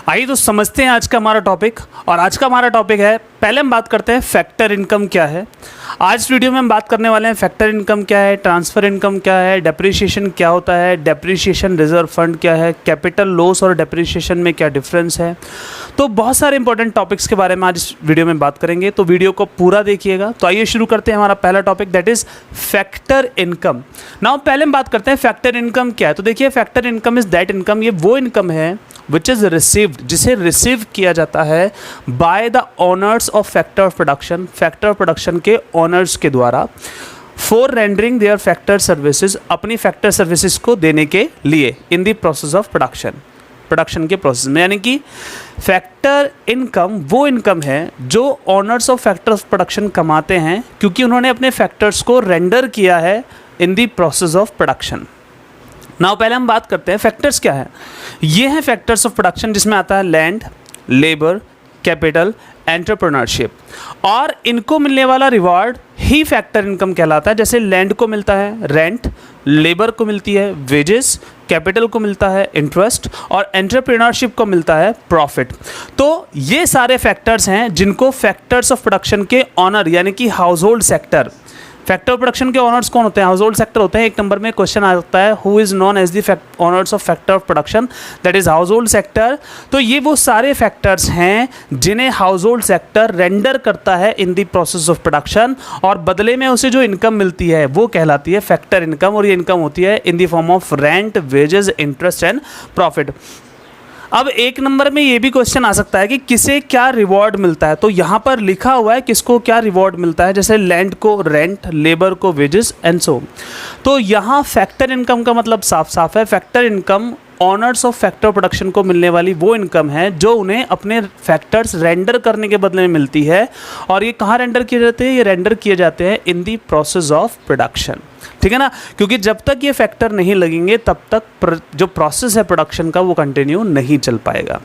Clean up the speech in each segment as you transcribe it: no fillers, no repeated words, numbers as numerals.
आइए तो समझते हैं आज का हमारा टॉपिक। और आज का हमारा टॉपिक है, पहले हम बात करते हैं फैक्टर इनकम क्या है। आज वीडियो में हम बात करने वाले हैं फैक्टर इनकम क्या है, ट्रांसफ़र इनकम क्या है, डेप्रिसिएशन क्या होता है, डेप्रिसिएशन रिजर्व फंड क्या है, कैपिटल लॉस और डेप्रिसिएशन में क्या डिफरेंस है। तो बहुत सारे इंपॉर्टेंट टॉपिक्स के बारे में आज इस वीडियो में बात करेंगे, तो वीडियो को पूरा देखिएगा। तो आइए शुरू करते हैं हमारा पहला topic, that is factor income. Now पहले हम बात करते हैं फैक्टर इनकम क्या है। तो देखिए, factor income is that income, ये वो इनकम है विच इज़ रिसीव्ड, जिसे रिसीव किया जाता है by the owners of factor of production, factor of production के ओनर्स के द्वारा, for rendering their factor services, अपनी फैक्टर सर्विसेज को देने के लिए, in the process of production, production के प्रोसेस में। यानी कि फैक्टर इनकम वो इनकम है जो owners of factor of production कमाते हैं क्योंकि उन्होंने अपने फैक्टर्स को रेंडर किया है इन the process of production. Now पहले हम बात करते हैं फैक्टर्स क्या है। ये हैं फैक्टर्स ऑफ प्रोडक्शन, जिसमें आता है लैंड, लेबर, कैपिटल, एंटरप्रेन्योरशिप, और इनको मिलने वाला रिवॉर्ड ही फैक्टर इनकम कहलाता है। जैसे लैंड को मिलता है रेंट, लेबर को मिलती है वेजेस, कैपिटल को मिलता है इंटरेस्ट, और एंटरप्रेन्योरशिप को मिलता है प्रॉफिट। तो ये सारे फैक्टर्स हैं जिनको फैक्टर्स ऑफ प्रोडक्शन के ऑनर, यानी कि house hold sector, factor of production के ऑनर्स कौन होते हैं? हाउस होल्ड सेक्टर होते हैं। एक नंबर में क्वेश्चन आता है, who is known as the owners of factor of production, that is household sector. तो ये वो सारे फैक्टर्स हैं जिन्हें हाउस होल्ड सेक्टर रेंडर करता है इन द प्रोसेस ऑफ प्रोडक्शन, और बदले में उसे जो इनकम मिलती है वो कहलाती है फैक्टर इनकम, और ये इनकम होती है in the form of rent, wages, interest and profit. अब एक नंबर में ये भी क्वेश्चन आ सकता है कि किसे क्या रिवॉर्ड मिलता है। तो यहाँ पर लिखा हुआ है किसको क्या रिवॉर्ड मिलता है, जैसे लैंड को रेंट, लेबर को वेजेस एंड सो। तो यहाँ फैक्टर इनकम का मतलब साफ साफ है, factor income honours of factor production को मिलने वाली वो इनकम है जो उन्हें अपने फैक्टर्स रेंडर करने के बदले में मिलती है। और ये कहाँ रेंडर किए जाते हैं? ये रेंडर किए जाते हैं इन दी प्रोसेस ऑफ प्रोडक्शन, ठीक है ना, क्योंकि जब तक ये फैक्टर नहीं लगेंगे तब तक जो प्रोसेस है प्रोडक्शन का वो कंटिन्यू नहीं चल पाएगा।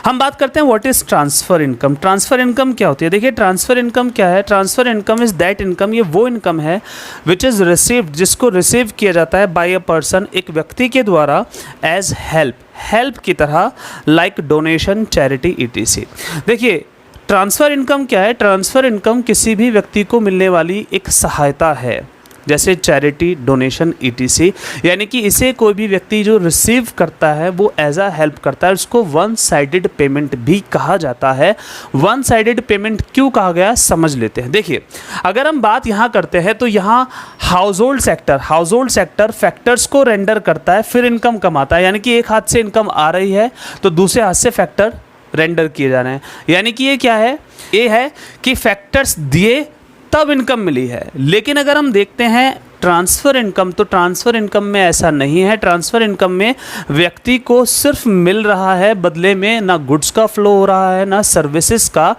हम बात करते हैं what is transfer income. Transfer income क्या होती है? देखिए, ट्रांसफर इनकम क्या है? Transfer income is that income, ये वो इनकम है विच इज रिसीव्ड, जिसको रिसीव किया जाता है बाय अ पर्सन, एक व्यक्ति के द्वारा, एज हेल्प, हेल्प की तरह, लाइक डोनेशन, चैरिटी, ईटीसी। देखिए, ट्रांसफर इनकम क्या है? ट्रांसफर इनकम किसी भी व्यक्ति को मिलने वाली एक सहायता है, जैसे चैरिटी, डोनेशन, ईटीसी। यानी कि इसे कोई भी व्यक्ति जो रिसीव करता है वो एज अ हेल्प करता है, उसको वन साइडेड पेमेंट भी कहा जाता है। वन साइडेड पेमेंट क्यों कहा गया, समझ लेते हैं। देखिए, अगर हम बात यहाँ करते हैं तो यहाँ हाउस होल्ड सेक्टर फैक्टर्स को रेंडर करता है, फिर इनकम कमाता है। यानी कि एक हाथ से इनकम आ रही है तो दूसरे हाथ से फैक्टर रेंडर किए जा रहे हैं। यानी कि ये क्या है? ये है कि फैक्टर्स दिए तब इनकम मिली है। लेकिन अगर हम देखते हैं ट्रांसफ़र इनकम, तो ट्रांसफ़र इनकम में ऐसा नहीं है। ट्रांसफ़र इनकम में व्यक्ति को सिर्फ मिल रहा है, बदले में ना गुड्स का फ्लो हो रहा है ना सर्विसेज का,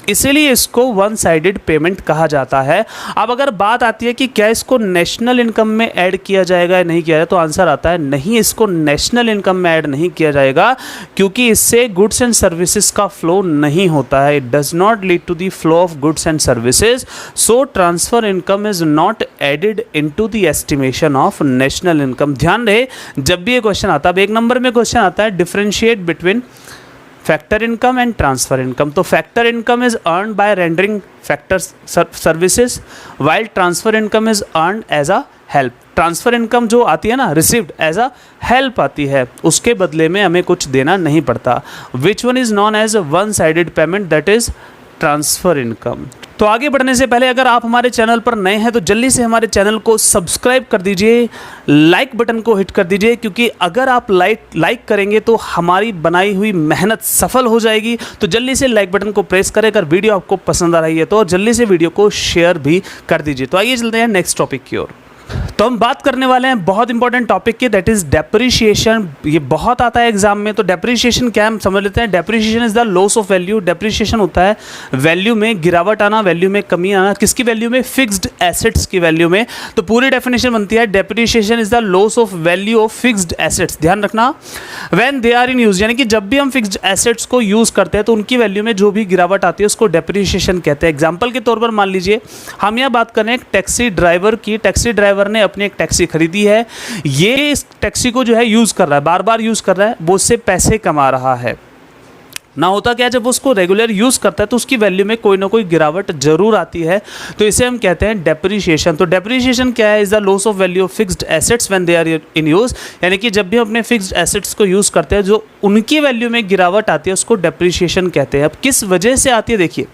इसीलिए इसको वन साइडेड पेमेंट कहा जाता है। अब अगर बात आती है कि क्या इसको नेशनल इनकम में ऐड किया जाएगा या नहीं किया जाएगा, तो आंसर आता है नहीं, इसको नेशनल इनकम में ऐड नहीं किया जाएगा क्योंकि इससे गुड्स एंड सर्विसेज का फ्लो नहीं होता है। It does not lead to the flow of goods and services, so transfer income is not added into the estimation of national income. ध्यान रहे, जब भी ये क्वेश्चन आता है, अब एक नंबर में क्वेश्चन आता है differentiate between factor income and transfer income. तो factor income is earn by rendering factor services, while transfer income is earn as a help. Transfer income जो आती है ना, रिसीव्ड एज अ हेल्प आती है, उसके बदले में हमें कुछ देना नहीं पड़ता। Which one is known as one sided payment, that is transfer income. तो आगे बढ़ने से पहले अगर आप हमारे चैनल पर नए हैं तो जल्दी से हमारे चैनल को सब्सक्राइब कर दीजिए, लाइक बटन को हिट कर दीजिए, क्योंकि अगर आप लाइक करेंगे तो हमारी बनाई हुई मेहनत सफल हो जाएगी। तो जल्दी से लाइक बटन को प्रेस करें। अगर वीडियो आपको पसंद आ रही है तो जल्दी से वीडियो को शेयर भी कर दीजिए। तो आइए चलते हैं नेक्स्ट टॉपिक की ओर। तो हम बात करने वाले हैं बहुत इंपॉर्टेंट टॉपिक की, दैट इज डेप्रिसिएशन। ये बहुत आता है एग्जाम में, तो डेप्रिसिएशन क्या है हम समझ लेते हैं। Depreciation is the loss of value. Depreciation होता है वैल्यू में गिरावट आना, वैल्यू में कमी आना। किसकी वैल्यू में? फिक्स्ड एसेट्स की वैल्यू में। तो पूरी डेफिनेशन बनती है, depreciation is the loss of value of fixed assets. ध्यान रखना, when they are in use, यानी कि जब भी हम फिक्स्ड एसेट्स को यूज करते हैं तो उनकी वैल्यू में जो भी गिरावट आती है उसको डेप्रिसिएशन कहते हैं। एग्जाम्पल के तौर पर मान लीजिए हम यहाँ बात कर रहे हैं एक टैक्सी ड्राइवर की। टैक्सी ड्राइवर ने अपनी एक टैक्सी खरीदी है, ये इस टैक्सी को जो है यूज़ कर रहा है, बार बार यूज़ कर रहा है, वो उससे पैसे कमा रहा है ना। होता क्या, जब वो उसको रेगुलर यूज़ करता है तो उसकी वैल्यू में कोई ना कोई गिरावट जरूर आती है, तो इसे हम कहते हैं डेप्रीशिएशन। तो डेप्रीशिएशन क्या है, is the loss of value of fixed assets when they are in use, यानी कि जब भी हम अपने फिक्स्ड एसेट्स को यूज़ करते हैं जो उनकी वैल्यू में गिरावट आती है उसको डेप्रीशिएशन कहते हैं। अब किस वजह से आती है, देखिए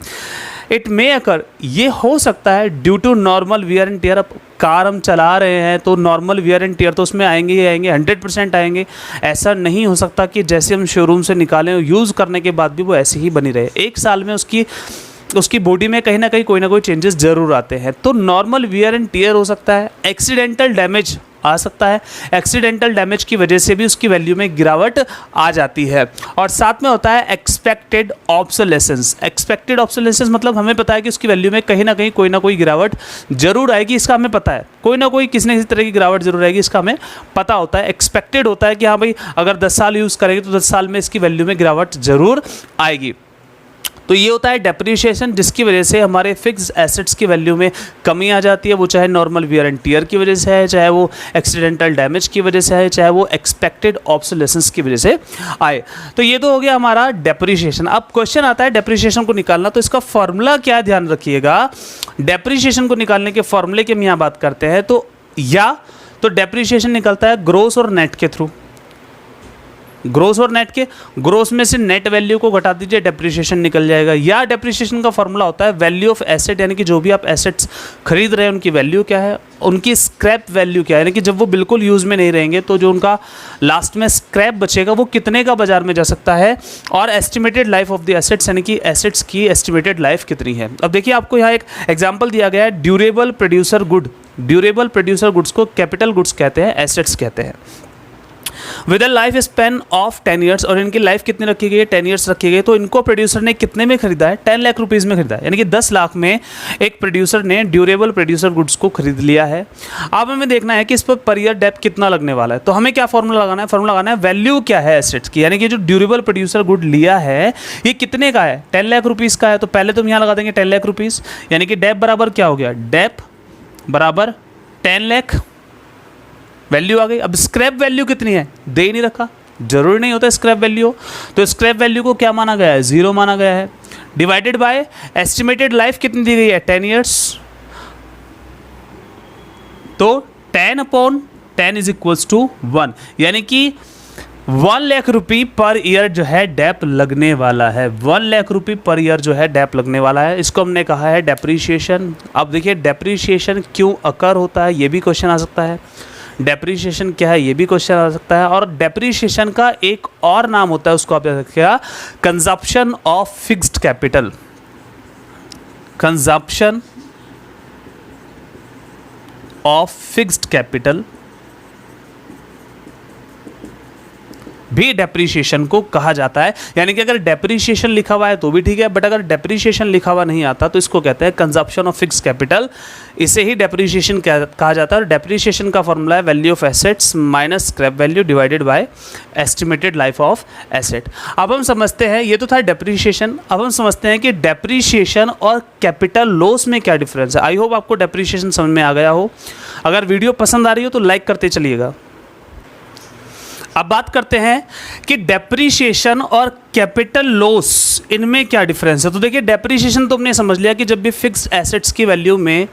इट मे अकर, ये हो सकता है due to normal wear and tear. अब कार हम चला रहे हैं तो नॉर्मल वियर एंड टियर तो उसमें आएंगे ही आएंगे, 100% आएंगे। ऐसा नहीं हो सकता कि जैसे हम शोरूम से निकालें यूज़ करने के बाद भी वो ऐसी ही बनी रहे। एक साल में उसकी बॉडी में कहीं ना कहीं कोई ना कोई चेंजेस ज़रूर आते हैं। तो नॉर्मल वियर एंड टियर हो सकता है, एक्सीडेंटल डैमेज आ सकता है, एक्सीडेंटल डैमेज की वजह से भी उसकी वैल्यू में गिरावट आ जाती है। और साथ में होता है एक्सपेक्टेड ऑब्सोलेसेंस। एक्सपेक्टेड ऑब्सोलेसेंस मतलब हमें पता है कि उसकी वैल्यू में कहीं ना कहीं कोई ना कोई गिरावट जरूर आएगी, इसका हमें पता है, कोई ना कोई किसी न किसी तरह की गिरावट जरूर आएगी, इसका हमें पता होता है। एक्सपेक्टेड होता है कि हाँ भाई अगर 10 साल यूज़ करेंगे तो 10 साल में इसकी वैल्यू में गिरावट जरूर आएगी। तो ये होता है डेप्रीशिएशन, जिसकी वजह से हमारे फिक्स्ड एसेट्स की वैल्यू में कमी आ जाती है। वो चाहे नॉर्मल वियर एंड टियर की वजह से है, चाहे वो एक्सीडेंटल डैमेज की वजह से है, चाहे वो एक्सपेक्टेड ऑब्सोलेसेंस की वजह से आए। तो ये तो हो गया हमारा डेप्रीशिएशन। अब क्वेश्चन आता है डेप्रीशिएशन को निकालना, तो इसका फॉर्मूला क्या है ध्यान रखिएगा। डेप्रीशिएशन को निकालने के फॉर्मूले की हम यहाँ बात करते हैं, तो डेप्रीशिएशन निकलता है ग्रोस और नेट के थ्रू। ग्रोस और नेट के, ग्रोस में से नेट वैल्यू को घटा दीजिए, डेप्रीशिएशन निकल जाएगा। या डेप्रीशिएशन का फॉर्मूला होता है वैल्यू ऑफ एसेट, यानी कि जो भी आप एसेट्स खरीद रहे हैं उनकी वैल्यू क्या है, उनकी स्क्रैप वैल्यू क्या है, यानी कि जब वो बिल्कुल यूज़ में नहीं रहेंगे तो जो उनका लास्ट में स्क्रैप बचेगा वो कितने का बाजार में जा सकता है, और estimated life of the assets, यानी कि एसेट्स की एस्टिमेटेड लाइफ कितनी है। अब देखिए आपको यहाँ एक एग्जाम्पल दिया गया है, durable producer good. Durable producer goods को कैपिटल गुड्स कहते हैं, एसेट्स कहते हैं। With a life span of 10 years, और इनकी लाइफ कितनी रखी गई है, 10 ईयर्स रखी गई है। तो इनको प्रोड्यूसर ने कितने में खरीदा है, 10 लाख रुपीज़ में खरीदा है, यानी कि 10 लाख में एक प्रोड्यूसर ने ड्यूरेबल प्रोड्यूसर गुड्स को खरीद लिया है। अब हमें देखना है कि इस पर ईयर डेप्थ कितना लगने वाला है। तो हमें क्या फॉर्मूला लगाना है, फॉर्मूला लगाना है वैल्यू क्या है एसेट्स की, यानी कि जो ड्यूरेबल प्रोड्यूसर गुड लिया है ये कितने का है, 10 लाख रुपीज़ का है। तो पहले तो हम यहाँ लगा देंगे 10 लाख रुपीज़, यानी कि डेप बराबर क्या हो गया, डेप बराबर 10 लाख, वैल्यू आ गई। अब स्क्रैप वैल्यू कितनी है, दे ही नहीं रखा, जरूरी नहीं होता स्क्रैप वैल्यू, तो स्क्रैप वैल्यू को क्या माना गया है, 0 माना गया है, डिवाइडेड बाय एस्टिमेटेड लाइफ कितनी दी गई है, 10 ईयर्स। तो 10/10 इज इक्वल्स टू 1, यानी कि 1 लाख रुपये पर ईयर जो है डेप लगने वाला है, 1 लाख रुपये पर ईयर जो है डेप लगने वाला है। इसको हमने कहा है डेप्रीशिएशन। अब देखिए डेप्रीशिएशन क्यों अकर होता है, ये भी क्वेश्चन आ सकता है। डेप्रीशिएशन क्या है, ये भी क्वेश्चन आ सकता है। और डेप्रीशिएशन का एक और नाम होता है, उसको आप याद रखिएगा, consumption of fixed capital. Consumption of fixed capital भी डेप्रीशिएशन को कहा जाता है। यानी कि अगर डेप्रीशिएशन लिखा हुआ है तो भी ठीक है, बट अगर डेप्रीशिएशन लिखा हुआ नहीं आता तो इसको कहते हैं कंजप्शन ऑफ फिक्स्ड कैपिटल, इसे ही डेप्रीशिएशन कहा जाता है। डेप्रीशिएशन का फॉर्मूला है value of assets minus scrap value divided by estimated life of asset. अब हम समझते हैं, ये तो था डेप्रीशिएशन, अब हम समझते हैं कि डेप्रीशिएशन और कैपिटल लॉस में क्या डिफरेंस है। आई होप आपको डेप्रीशिएशन समझ में आ गया हो। अगर वीडियो पसंद आ रही हो तो लाइक करते चलिएगा। अब बात करते हैं कि डेप्रीशिएशन और कैपिटल लॉस इनमें क्या डिफरेंस है। तो देखिए डेप्रीशिएशन तो हमने समझ लिया कि जब भी फिक्स्ड एसेट्स की वैल्यू में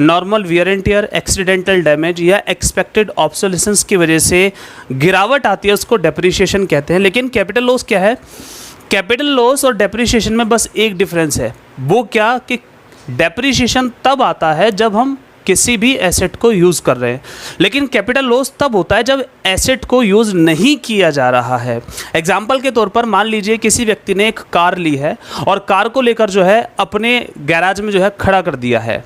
normal wear and tier, accidental damage या एक्सपेक्टेड ऑब्सोलेसेंस की वजह से गिरावट आती है उसको डेप्रीशिएशन कहते हैं। लेकिन कैपिटल लॉस क्या है, कैपिटल लॉस और डेप्रीशिएशन में बस एक डिफरेंस है, वो क्या कि डेप्रीशिएशन तब आता है जब हम किसी भी एसेट को यूज़ कर रहे हैं, लेकिन कैपिटल लॉस तब होता है जब एसेट को यूज़ नहीं किया जा रहा है। एग्जाम्पल के तौर पर मान लीजिए किसी व्यक्ति ने एक कार ली है और कार को लेकर जो है अपने गैराज में जो है खड़ा कर दिया है।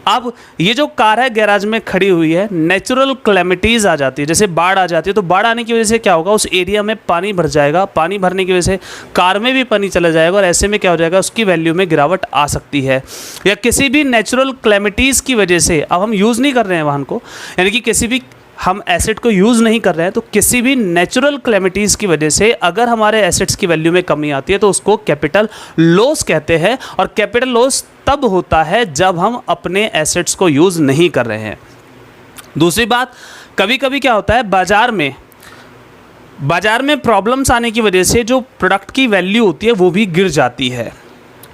अब ये जो कार है गैराज में खड़ी हुई है, नेचुरल क्लैमिटीज़ आ जाती है, जैसे बाढ़ आ जाती है, तो बाढ़ आने की वजह से क्या होगा, उस एरिया में पानी भर जाएगा, पानी भरने की वजह से कार में भी पानी चला जाएगा और ऐसे में क्या हो जाएगा, उसकी वैल्यू में गिरावट आ सकती है। या किसी भी नेचुरल क्लैमिटीज़ की वजह से, अब हम यूज़ नहीं कर रहे हैं वाहन को, यानी कि किसी भी हम एसेट को यूज़ नहीं कर रहे हैं, तो किसी भी नेचुरल क्लैमिटीज़ की वजह से अगर हमारे एसेट्स की वैल्यू में कमी आती है तो उसको कैपिटल लॉस कहते हैं। और कैपिटल लॉस तब होता है जब हम अपने एसेट्स को यूज़ नहीं कर रहे हैं। दूसरी बात, कभी कभी क्या होता है, बाजार में प्रॉब्लम्स आने की वजह से जो प्रोडक्ट की वैल्यू होती है वो भी गिर जाती है।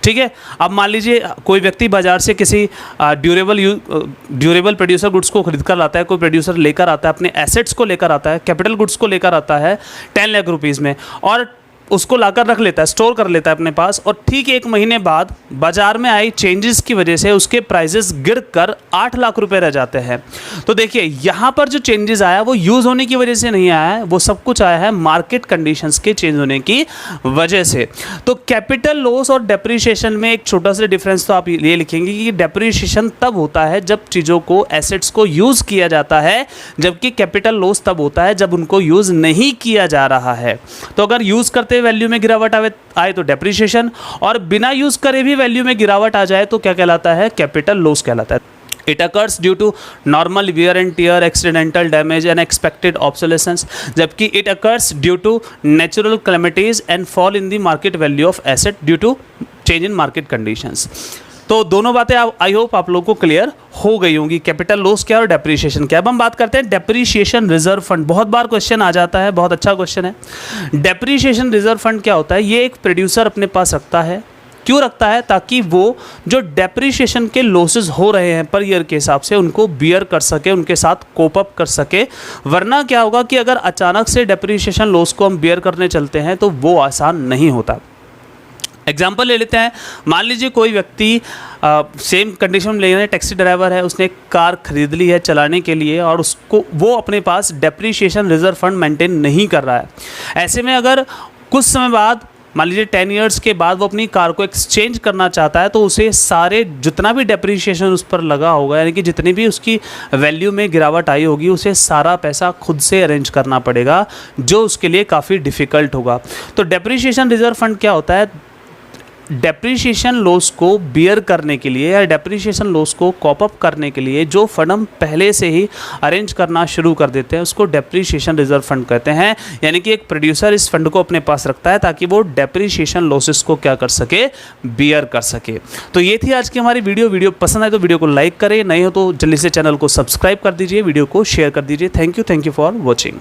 ठीक है, अब मान लीजिए कोई व्यक्ति बाजार से किसी ड्यूरेबल प्रोड्यूसर गुड्स को खरीद कर लाता है, कोई प्रोड्यूसर लेकर आता है, अपने एसेट्स को लेकर आता है, कैपिटल गुड्स को लेकर आता है 10 लाख रुपीज़ में, और उसको लाकर रख लेता है, स्टोर कर लेता है अपने पास, और ठीक 1 महीने बाद बाजार में आई चेंजेस की वजह से उसके प्राइसेस गिर कर 8 लाख रुपए रह जाते हैं। तो देखिए यहाँ पर जो चेंजेस आया वो यूज़ होने की वजह से नहीं आया है, वो सब कुछ आया है मार्केट कंडीशंस के चेंज होने की वजह से। तो कैपिटल लॉस और डेप्रिसिएशन में एक छोटा सा डिफरेंस तो आप ये लिखेंगे कि डेप्रिसिएशन तब होता है जब चीज़ों को, एसेट्स को यूज़ किया जाता है, जबकि कैपिटल लॉस तब होता है जब उनको यूज़ नहीं किया जा रहा है। तो अगर यूज़ करते वैल्यू में गिरावट आए तो डेप्रिसिएशन, और बिना यूज करे भी वैल्यू में गिरावट आ जाए तो क्या कहलाता है, कैपिटल लॉस कहलाता है। It occurs due to normal wear and tear, accidental damage and expected obsolescence, जबकि it occurs due to natural calamities and fall in the market value of asset due to change in market conditions। तो दोनों बातें I hope आप लोगों को clear हो गई होंगी, कैपिटल लॉस क्या और डेप्रिसिएशन क्या। अब हम बात करते हैं डेप्रिसिएशन रिजर्व फंड। बहुत बार क्वेश्चन आ जाता है, बहुत अच्छा क्वेश्चन है। डेप्रिसिएशन रिजर्व फंड क्या होता है? ये एक प्रोड्यूसर अपने पास रखता है। क्यों रखता है? ताकि वो जो डेप्रिसिएशन के लॉसेस हो रहे हैं पर ईयर के हिसाब से उनको बियर कर सके, उनके साथ कोप अप कर सके। वरना क्या होगा कि अगर अचानक से डेप्रिसिएशन लॉस को हम बियर करने चलते हैं तो वो आसान नहीं होता। एग्जाम्पल ले लेते हैं, मान लीजिए कोई व्यक्ति सेम कंडीशन में ले रहे हैं, टैक्सी ड्राइवर है, उसने एक कार खरीद ली है चलाने के लिए, और उसको वो अपने पास डेप्रिसिएशन रिजर्व फंड मेंटेन नहीं कर रहा है। ऐसे में अगर कुछ समय बाद, मान लीजिए 10 ईयर्स के बाद वो अपनी कार को एक्सचेंज करना चाहता है, तो उसे सारे जितना भी डेप्रिसिएशन उस पर लगा होगा, यानी कि जितनी भी उसकी वैल्यू में गिरावट आई होगी, उसे सारा पैसा खुद से अरेंज करना पड़ेगा, जो उसके लिए काफ़ी डिफ़िकल्ट होगा। तो डेप्रिसिएशन रिजर्व फंड क्या होता है? डेप्रिसिएशन लॉस को बियर करने के लिए या डेप्रिसिएशन लॉस को कॉप अप करने के लिए जो फंड हम पहले से ही अरेंज करना शुरू कर देते हैं उसको डेप्रिसिएशन रिजर्व फंड कहते हैं। यानी कि एक प्रोड्यूसर इस फंड को अपने पास रखता है ताकि वो डेप्रिसिएशन लॉसेस को क्या कर सके, बियर कर सके। तो ये थी आज की हमारी वीडियो पसंद आए तो वीडियो को लाइक करें, नहीं हो तो जल्दी से चैनल को सब्सक्राइब कर दीजिए, वीडियो को शेयर कर दीजिए। Thank you for watching.